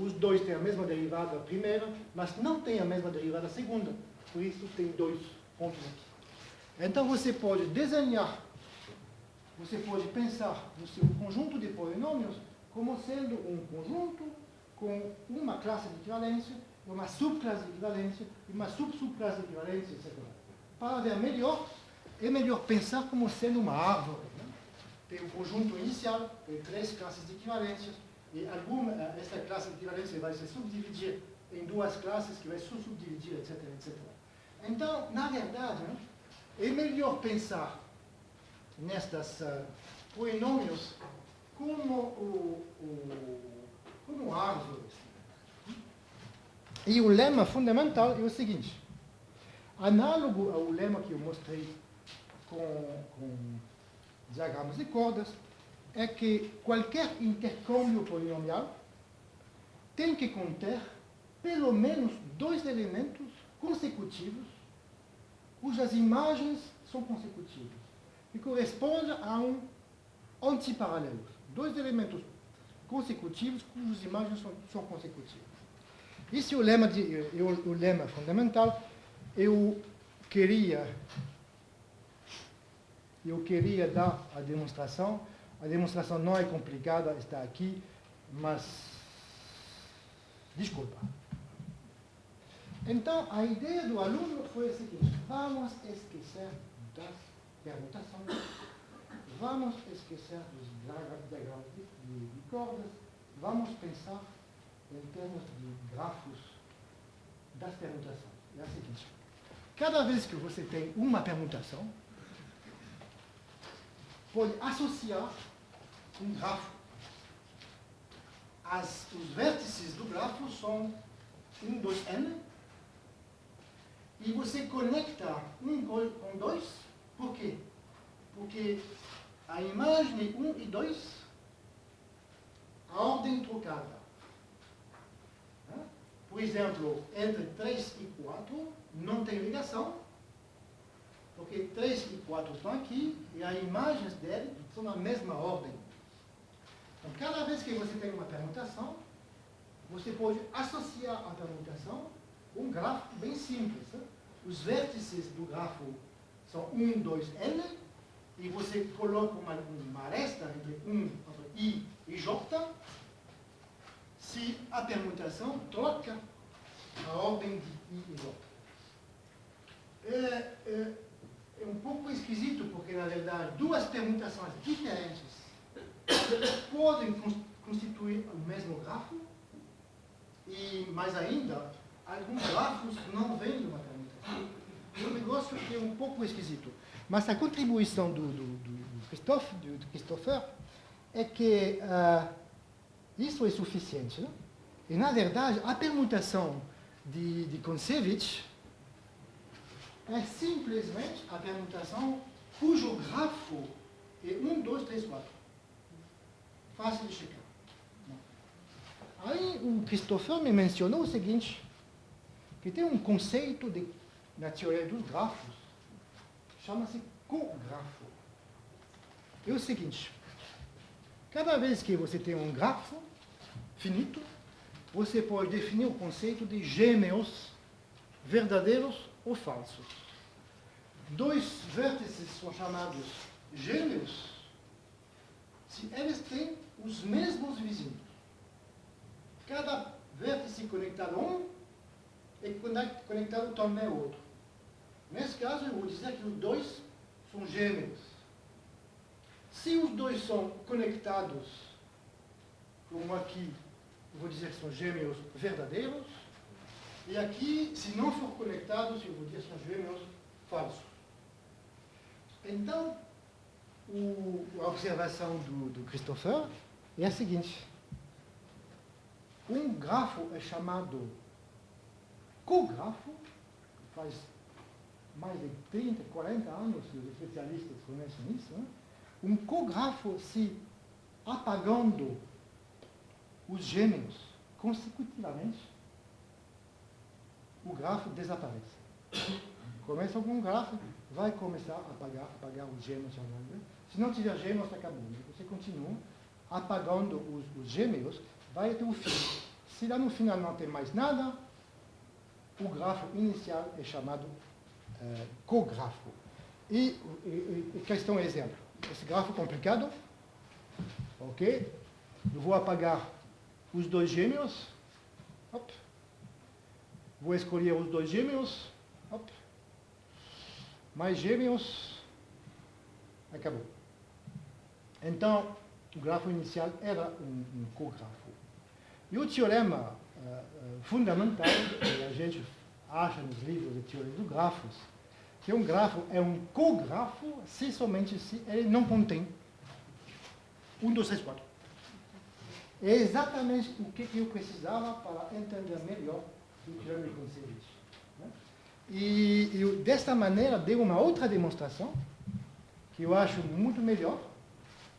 os dois têm a mesma derivada primeira, mas não tem a mesma derivada segunda, por isso tem 2 pontos aqui. Então você pode desenhar, você pode pensar no seu conjunto de polinômios como sendo um conjunto com uma classe de equivalência, uma subclasse de equivalência, uma subclasse de equivalência, etc. Para ver melhor, é melhor pensar como sendo uma árvore. Né? Tem um conjunto inicial, tem 3 classes de equivalências, e esta classe de equivalência vai se subdividir em 2 classes, que vai se subdividir, etc, etc. Então, na verdade, né, é melhor pensar nestes polinômios como árvores. E o lema fundamental é o seguinte: análogo ao lema que eu mostrei com diagramas de cordas, é que qualquer intercâmbio polinomial tem que conter pelo menos 2 elementos consecutivos cujas imagens são consecutivas, que correspondem a antiparalelos. 2 elementos consecutivos cujas imagens são consecutivas. Esse é o lema fundamental. Eu queria dar a demonstração. A demonstração não é complicada, está aqui, mas desculpa. Então, a ideia do aluno foi a seguinte: vamos esquecer das permutações, vamos esquecer dos diagramas de cordas, vamos pensar em termos de grafos das permutações. É o seguinte: cada vez que você tem uma permutação, pode associar um grafo. Os vértices do grafo são 1, 2, n, e você conecta 1 com 2, por quê? Porque a imagem 1 e 2, a ordem trocada. Por exemplo, entre 3 e 4 não tem ligação, porque 3 e 4 estão aqui e as imagens dele são na mesma ordem. Então, cada vez que você tem uma permutação, você pode associar à permutação um grafo bem simples. Né? Os vértices do grafo são 1, 2, L, e você coloca uma aresta entre I e J, se a permutação troca a ordem de I e J. É um pouco esquisito, porque, na verdade, duas permutações diferentes podem constituir o mesmo grafo, e, mais ainda, alguns grafos não vêm de uma permutação. É um negócio que é um pouco esquisito. Mas a contribuição do Christopher é que isso é suficiente. Né? E, na verdade, a permutação de Kontsevich é simplesmente a permutação cujo grafo é 1, 2, 3, 4. Fácil de checar. Aí o Christopher me mencionou o seguinte, que tem um conceito na teoria dos grafos, chama-se cografo. É o seguinte, cada vez que você tem um grafo finito, você pode definir o conceito de gêmeos verdadeiros ou falsos. Dois vértices são chamados gêmeos se eles têm os mesmos vizinhos. Cada vértice conectado a um é conectado também ao outro. Nesse caso, eu vou dizer que os dois são gêmeos. Se os dois são conectados, como aqui, eu vou dizer que são gêmeos verdadeiros, e aqui, se não for conectados, eu vou dizer que são gêmeos falsos. Então, a observação do Christopher é a seguinte. Um grafo é chamado cografo, faz mais de 30, 40 anos que os especialistas conhecem isso. Né? Um cografo, se apagando os gêmeos consecutivamente, o grafo desaparece. Começa com um grafo, vai começar a apagar os gêmeos. Se não tiver gêmeos, acabou. Você continua apagando os gêmeos, vai até o fim. Se lá no final não tem mais nada, o grafo inicial é chamado cografo. E questão exemplo. Esse grafo complicado, ok? Eu vou apagar os dois gêmeos. Op. Vou escolher os dois gêmeos. Op. Mais gêmeos. Acabou. Então, o grafo inicial era um cografo. E o teorema fundamental que a gente acha nos livros de teoria dos grafos, que um grafo é um cografo se somente se ele não contém 1, 2, 3, 4. É exatamente o que eu precisava para entender melhor o teorema de Kontsevich. Né? E eu, desta maneira, dei uma outra demonstração, que eu acho muito melhor,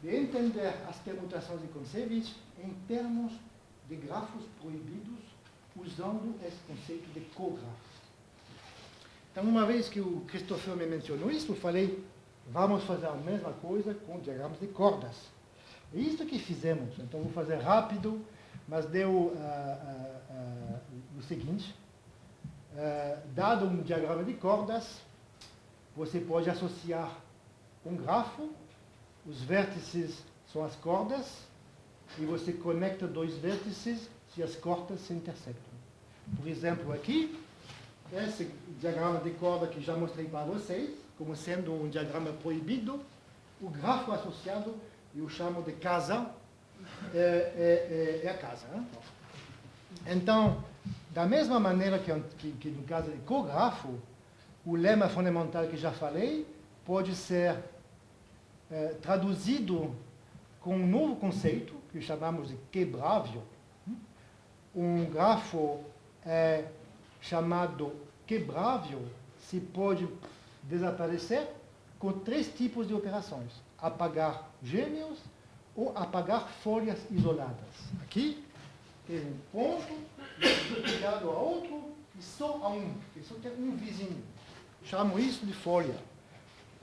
de entender as permutações de Kontsevich em termos de grafos proibidos, usando esse conceito de cografo. Então, uma vez que o Christopher me mencionou isso, eu falei, vamos fazer a mesma coisa com diagramas de cordas. É isso que fizemos. Então, vou fazer rápido, mas deu o seguinte. Dado um diagrama de cordas, você pode associar um grafo, os vértices são as cordas, e você conecta dois vértices se as cordas se intersectam. Por exemplo, aqui, esse diagrama de corda que já mostrei para vocês, como sendo um diagrama proibido, o grafo associado, eu chamo de casa, é a casa. Né? Então, da mesma maneira que no caso de cografo, o lema fundamental que já falei pode ser traduzido com um novo conceito, que chamamos de quebrável. Um grafo é chamado quebrável se pode desaparecer com 3 tipos de operações. Apagar gêmeos ou apagar folhas isoladas. Aqui tem um ponto ligado a outro e só a um, que só tem um vizinho. Chamo isso de folha.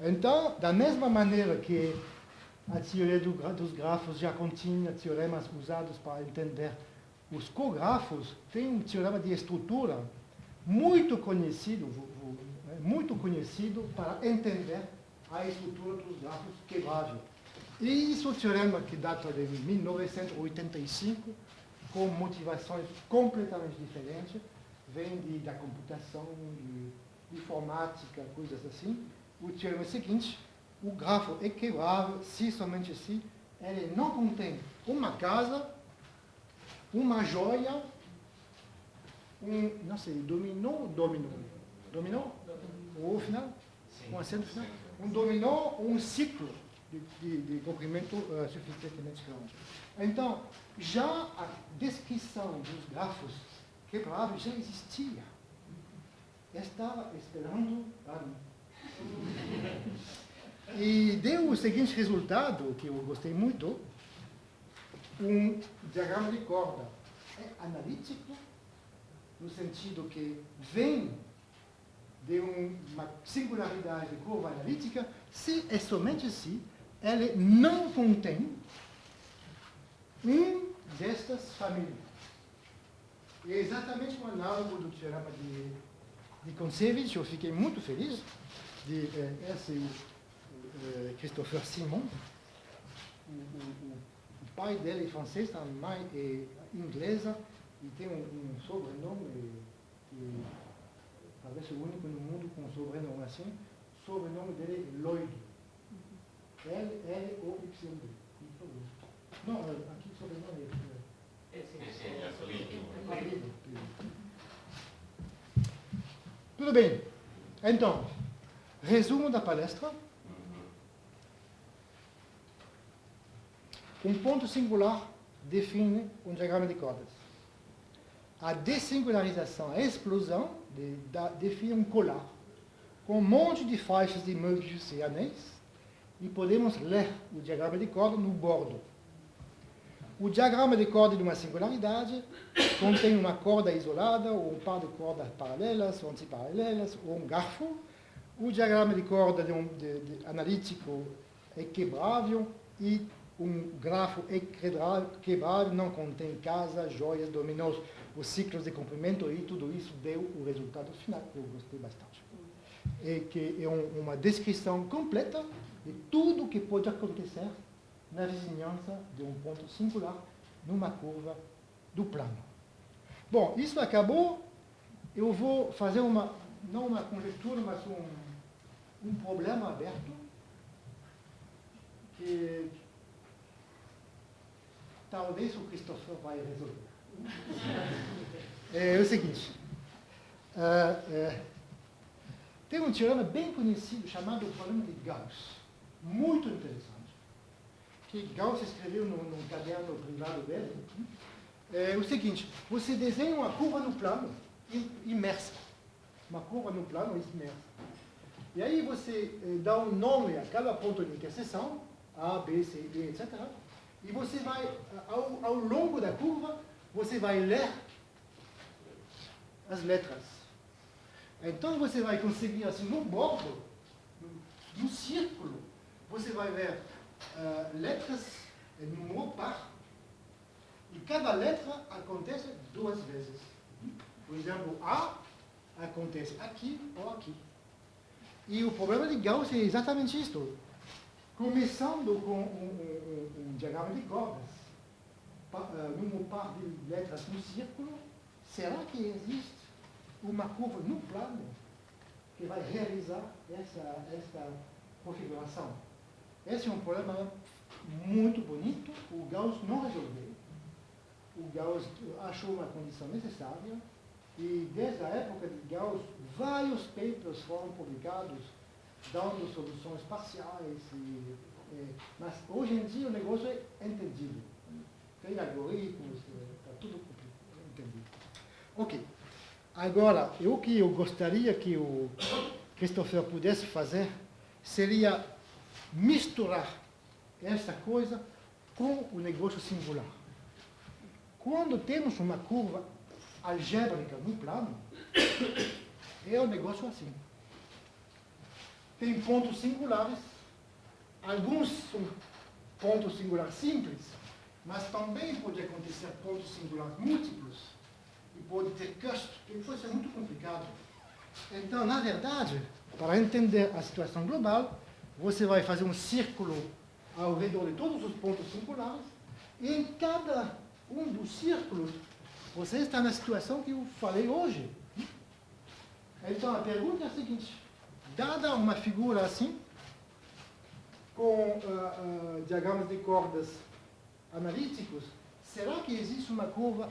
Então, da mesma maneira que a teoria dos grafos já continha teoremas usados para entender os cografos têm um teorema de estrutura muito conhecido para entender a estrutura dos grafos quebráveis. E isso é um teorema que data de 1985, com motivações completamente diferentes, vem da computação, de informática, coisas assim. O teorema é o seguinte: o grafo é quebrável se somente se ele não contém uma casa, uma joia, não sei, dominó? Dominó? O final? Um acento final? Um dominó ou um ciclo de comprimento suficientemente grande. Então, já a descrição dos grafos quebráveis já existia. Estava esperando ano. E deu o seguinte resultado, que eu gostei muito: um diagrama de corda. É analítico, no sentido que vem de uma singularidade de curva analítica, se é somente se ele não contém destas famílias. E é exatamente o análogo do teorema de Kontsevich. Eu fiquei muito feliz de esse Christopher Simon. O pai dele é francês, a mãe é inglesa, e tem um sobrenome que talvez é o único no mundo com sobrenome assim. O sobrenome dele é Lloyd. L-O-Y-D. Não, aqui o sobrenome é apelido. Tudo bem. Então, resumo da palestra. Um ponto singular define um diagrama de cordas. A dessingularização, a explosão, define um colar com um monte de faixas de Möbius e anéis, e podemos ler o diagrama de corda no bordo. O diagrama de corda de uma singularidade contém uma corda isolada, ou um par de cordas paralelas ou antiparalelas, ou um garfo. O diagrama de corda de analítico é quebrável, e um grafo é quebrável, não contém casas, joias, dominós, os ciclos de comprimento, e tudo isso deu o resultado final, que eu gostei bastante. Que é uma descrição completa de tudo que pode acontecer na vizinhança de um ponto singular numa curva do plano. Bom, isso acabou. Eu vou fazer não uma conjectura, mas um problema aberto que talvez o Christopher vai resolver. É o seguinte. Tem um teorema bem conhecido chamado problema de Gauss. Muito interessante. Que Gauss escreveu no caderno privado dele. É o seguinte: você desenha uma curva no plano imersa. Uma curva no plano imersa. E aí você dá um nome a cada ponto de interseção, A, B, C, D, etc. E você vai, ao longo da curva, você vai ler as letras. Então você vai conseguir, assim, no bordo, no círculo, você vai ver letras em número par, e cada letra acontece duas vezes. Por exemplo, A acontece aqui ou aqui. E o problema de Gauss é exatamente isto. Começando com um diagrama de cordas, número par de letras no círculo, será que existe uma curva no plano que vai realizar essa configuração? Esse é um problema muito bonito. O Gauss não resolveu. O Gauss achou uma condição necessária, e desde a época de Gauss, vários papers foram publicados dando soluções parciais. Mas hoje em dia o negócio é entendível. Tem algoritmos, está tudo entendido. Ok. Agora, o que eu gostaria que o Christopher pudesse fazer seria misturar essa coisa com o negócio singular. Quando temos uma curva algébrica no plano, é um negócio assim. Tem pontos singulares, alguns são pontos singulares simples, Mas também pode acontecer pontos singulares múltiplos e pode ter custo, que pode ser muito complicado. Então, na verdade, para entender a situação global, você vai fazer um círculo ao redor de todos os pontos singulares e em cada um dos círculos você está na situação que eu falei hoje. Então, a pergunta é a seguinte: dada uma figura assim, com diagramas de cordas analíticos, será que existe uma curva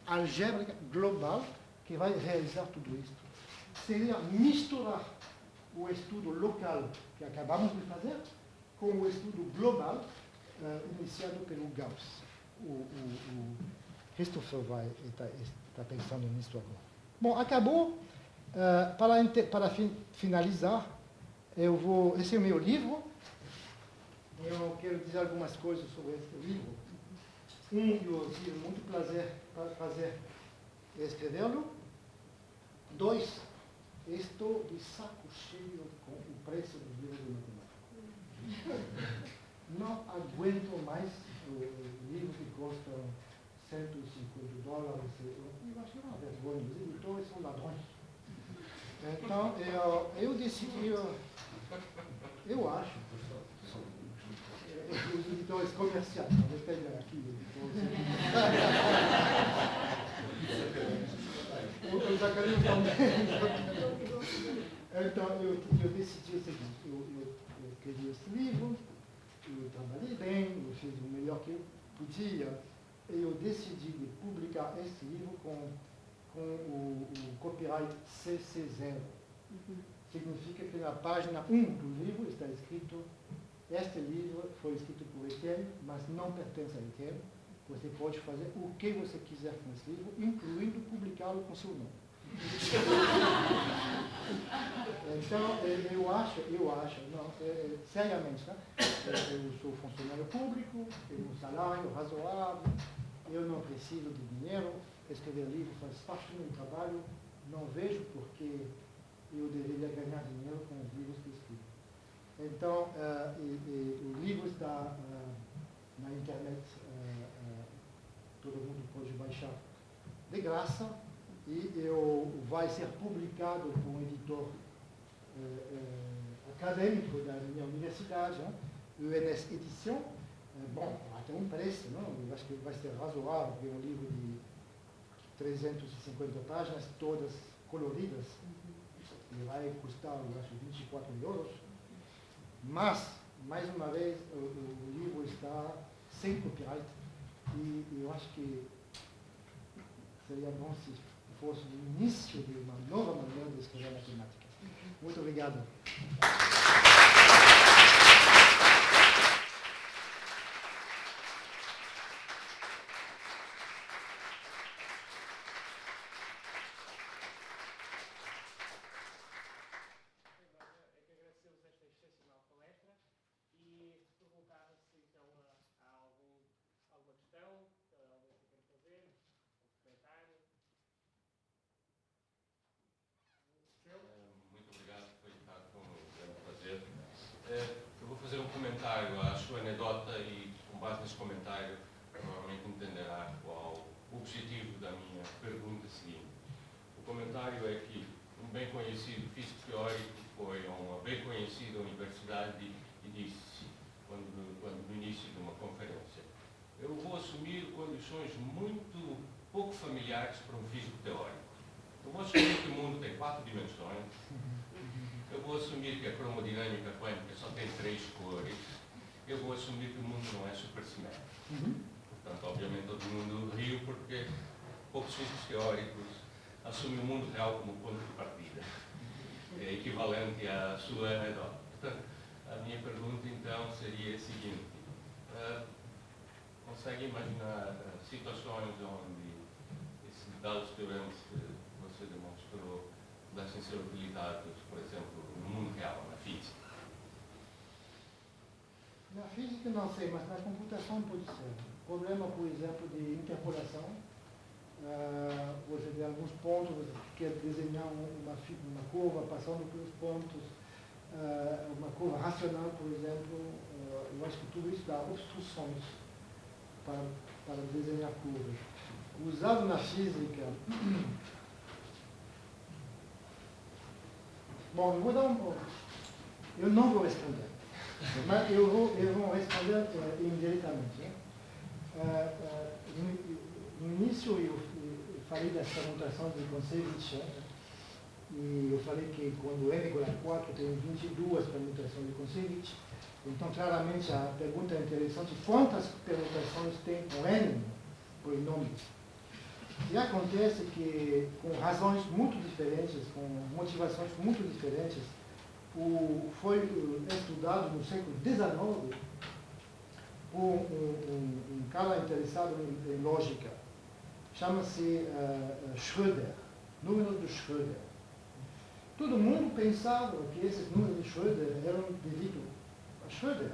algébrica global que vai realizar tudo isso? Seria misturar o estudo local que acabamos de fazer com o estudo global iniciado pelo Gauss. O Christopher está pensando nisso agora. Bom, acabou. Para finalizar, esse é o meu livro. Eu quero dizer algumas coisas sobre esse livro. Eu tive muito prazer em escrevê-lo. 2, estou de saco cheio com o preço do livro de matemática. Não aguento mais o livro que custa $150. Eu acho que é uma vergonha. Os editores são ladrões. Então, eu decidi, eu acho, os editores comerciais, talvez tenha aqui, os acadêmicos também. Então, eu decidi o seguinte: eu escrevi esse livro, eu trabalhei bem, eu fiz o melhor que eu podia, e eu decidi de publicar esse livro com o copyright CC0. Significa que na página 1 do livro está escrito: este livro foi escrito por Etienne, mas não pertence a Etienne. Você pode fazer o que você quiser com esse livro, incluindo publicá-lo com seu nome. Então, eu acho, não, seriamente, né? Eu sou funcionário público, tenho um salário razoável, eu não preciso de dinheiro, escrever livro faz parte do meu trabalho, não vejo por que eu deveria ganhar dinheiro com os livros que escrevo. Então, o livro está na internet, todo mundo pode baixar de graça, e vai ser publicado por um editor acadêmico da minha universidade, né? UNS Edition. Bom, vai ter um preço, não? Eu acho que vai ser razoável, porque é um livro de 350 páginas, todas coloridas, e vai custar, eu acho, €24. Mas, mais uma vez, o livro está sem copyright, e eu acho que seria bom se fosse o início de uma nova maneira de escrever matemática. Muito obrigado. Eu vou fazer um comentário à sua anedota e, com base nesse comentário, provavelmente entenderá qual o objetivo da minha pergunta seguinte. O comentário é que um bem conhecido físico teórico foi a uma bem conhecida universidade e disse, quando no início de uma conferência: eu vou assumir condições muito pouco familiares para um físico teórico. Eu vou assumir que o mundo tem 4 dimensões. Eu vou assumir que a cromodinâmica quântica só tem 3 cores. Eu vou assumir que o mundo não é supersimétrico. Portanto, obviamente, todo mundo riu porque poucos físicos teóricos assumem o mundo real como ponto de partida. É equivalente à sua anedota. Portanto, a minha pergunta, então, seria a seguinte. Consegue imaginar situações onde esses dados teoremas que você demonstrou pudessem ser utilizados, por exemplo, no mundo real, na física? Na física não sei, mas na computação pode ser. Problema, por exemplo, de interpolação. Você tem alguns pontos, você quer desenhar uma curva passando pelos pontos, uma curva racional, por exemplo. Eu acho que tudo isso dá obstruções para desenhar curvas, usado na física. Bom, eu não vou responder, mas eu vou responder indiretamente. Né? No início eu falei das permutações de Končević, e eu falei que quando n igual a 4 tem 22 permutações de Končević. Então, claramente, a pergunta é interessante: quantas permutações tem com n polinômios? E acontece que, com razões muito diferentes, com motivações muito diferentes, foi estudado no século XIX por um cara interessado em lógica. Chama-se Schröder, número de Schröder. Todo mundo pensava que esses números de Schröder eram devido a Schröder.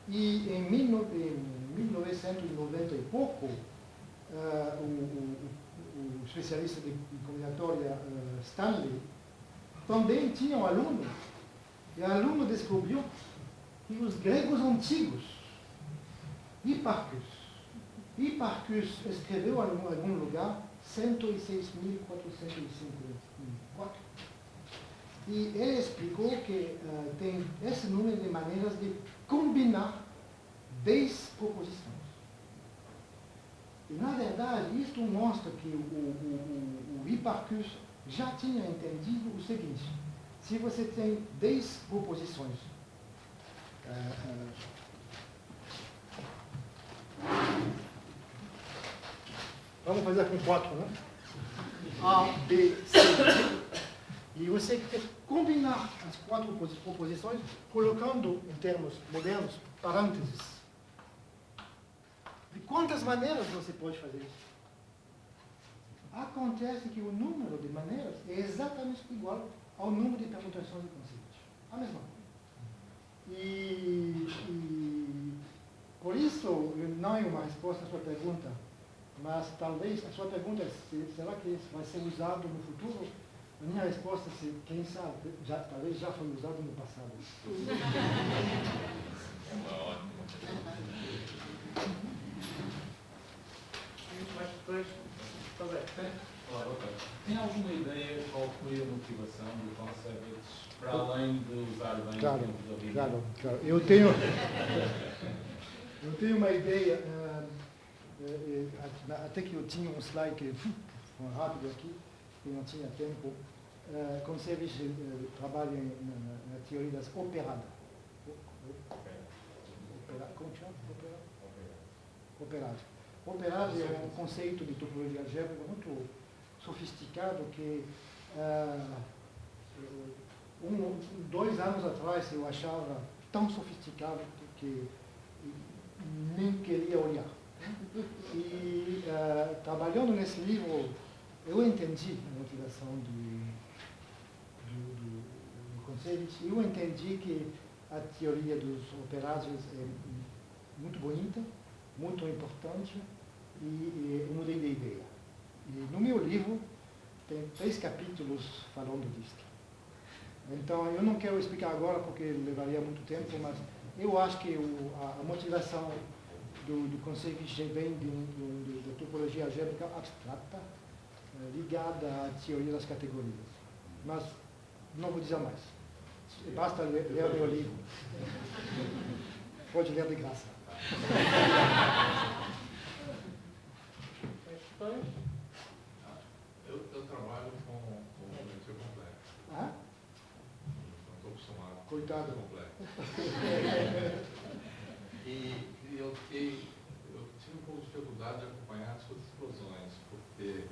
E em 1990 e pouco, o especialista de combinatória Stanley também tinha um aluno, e o aluno descobriu que os gregos antigos, Hipparchus escreveu em algum lugar 106.454. E ele explicou que tem esse número de maneiras de combinar 10 proposições. E, na verdade, isto mostra que o Hipparchus já tinha entendido o seguinte: se você tem 10 proposições, vamos fazer com 4, né? A, B, C, D. E você quer combinar as 4 proposições colocando, em termos modernos, parênteses. De quantas maneiras você pode fazer isso? Acontece que o número de maneiras é exatamente igual ao número de permutações de Končević. A mesma coisa. E por isso, não é uma resposta à sua pergunta, mas talvez a sua pergunta é: será que isso vai ser usado no futuro? A minha resposta é: quem sabe, talvez já foi usado no passado. Mais depois, Olá, boa tarde. Tem alguma ideia qual foi a motivação do Končević para além de usar bem o tempo da vida? Claro. Eu tenho uma ideia, até que eu tinha um slide que foi rápido aqui, que não tinha tempo. Končević trabalha na teoria das operadas. Como chama? Operado. Operado é um conceito de topologia algébrica muito sofisticado que 2 anos atrás eu achava tão sofisticado que nem queria olhar. E trabalhando nesse livro, eu entendi a motivação do Končević. Eu entendi que a teoria dos operados é muito bonita, muito importante, e eu mudei de ideia. E no meu livro tem 3 capítulos falando disso. Então, eu não quero explicar agora porque levaria muito tempo, mas eu acho que a motivação do Končević vem da topologia algébrica abstrata, ligada à teoria das categorias. Mas não vou dizer mais. Basta ler meu livro. Pode ler de graça. Eu trabalho com geometria complexa. Ah? Não estou acostumado com Coitado. complexa. E eu tive um pouco de dificuldade de acompanhar as suas explosões, porque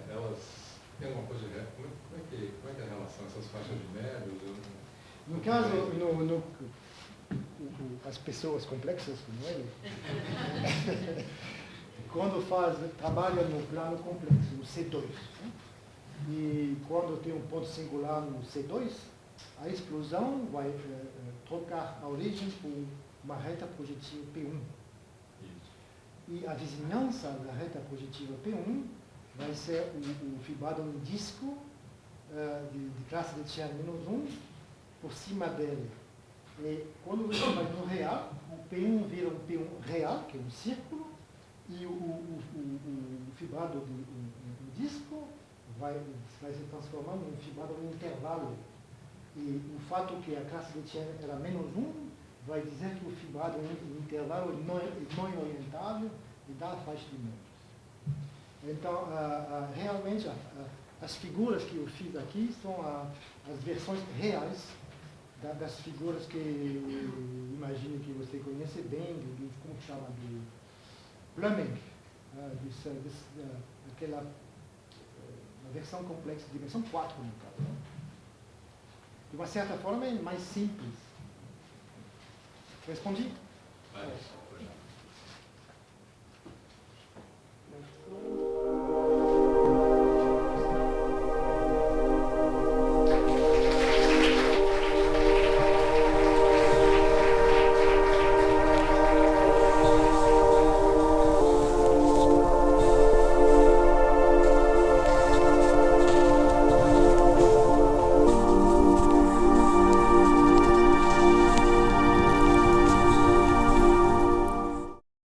elas têm alguma coisa de... Como é que é a relação? Essas faixas de médios? No caso, as pessoas complexas, como ele, quando trabalha no plano complexo, no C2, né? E quando tem um ponto singular no C2, a explosão vai trocar a origem por uma reta projetiva P1. E a vizinhança da reta projetiva P1 vai ser o fibrado num disco de classe de Chern-1 por cima dele. E quando você vai no real, P1 vira um P1 real, que é um círculo, e o fibrado do disco vai se transformando em um fibrado no intervalo. E o fato que a classe de Chern era -1 vai dizer que o fibrado no intervalo não é orientável e dá a faixa de números. Então, realmente, as figuras que eu fiz aqui são as versões reais das figuras que eu imagino que você conhece bem, como chama, do Plumbing, aquela versão complexa, de versão 4, no caso. Né? De uma certa forma, é mais simples. Respondi? Vai,